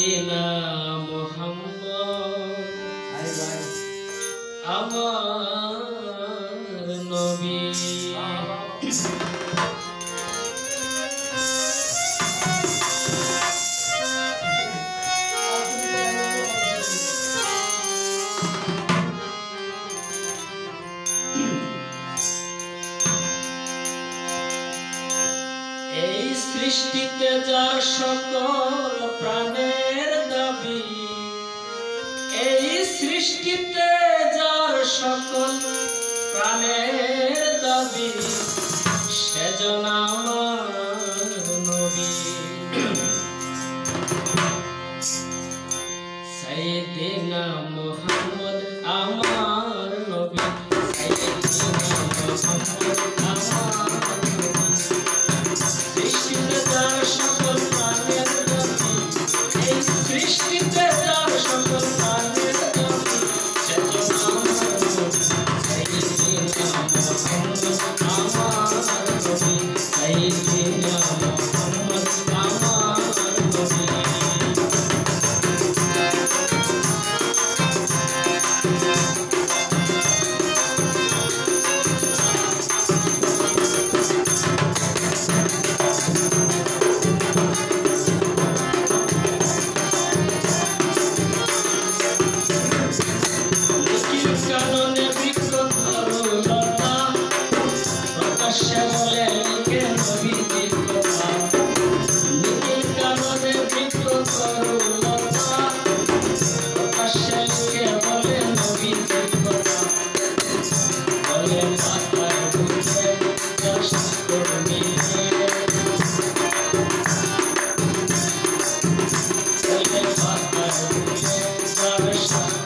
সাইয়েদিনা মুহাম্মদ আমার নবী। এই সৃষ্টিতে যার সকল প্রাণের দাবি, এই সৃষ্টিতে যার সকল প্রাণের দাবি, সেজন আমার নবী। সাইয়েদিনা মুহাম্মদ আমার নবী, সাইয়েদিনা মুহাম্মদ আমার নবী। সৃষ্টিতে যার সকল প্রাণের দাবি, এই সৃষ্টিতে যার সকল প্রাণের দাবি, সেজন আমার নবী। সাইয়েদিনা মুহাম্মদ আমার নবী, সাইয়েদিনা মুহাম্মদ আমার নবী। কারণে বৃক্ষ তরুলতা, প্রকাশ্যে বলে লিখে নবীজির কথা। নিখিল কারণে বৃক্ষ তরুলতা, প্রকাশ্যে লিখে বলে নবীজির কথা। বলে মাথায় বুঝে চাষ করবি, বলে মাথায় বুঝে চাষ করবি।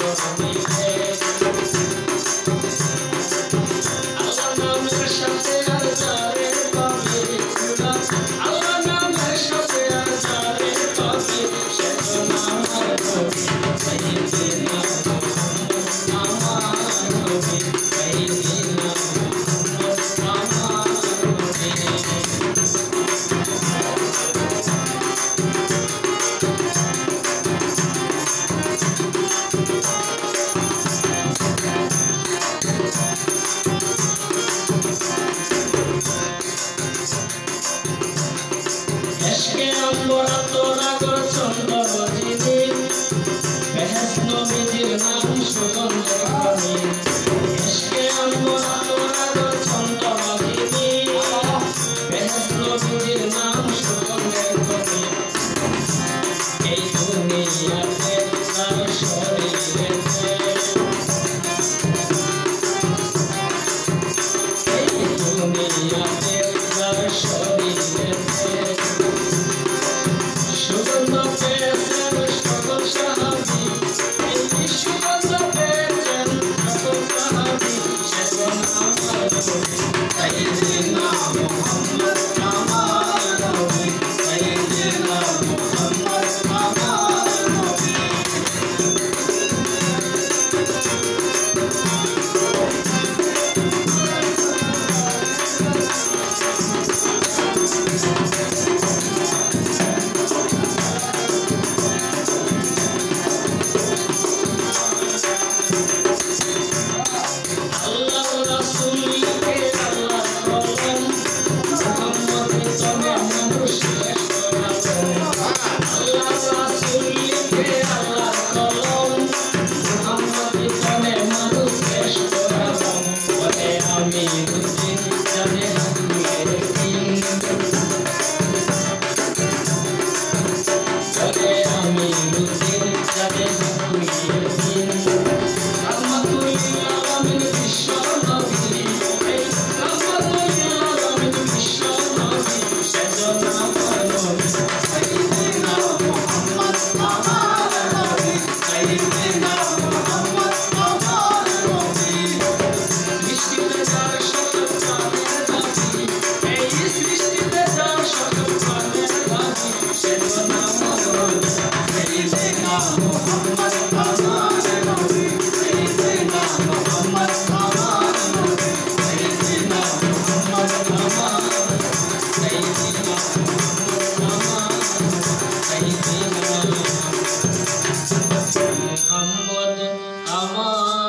আমার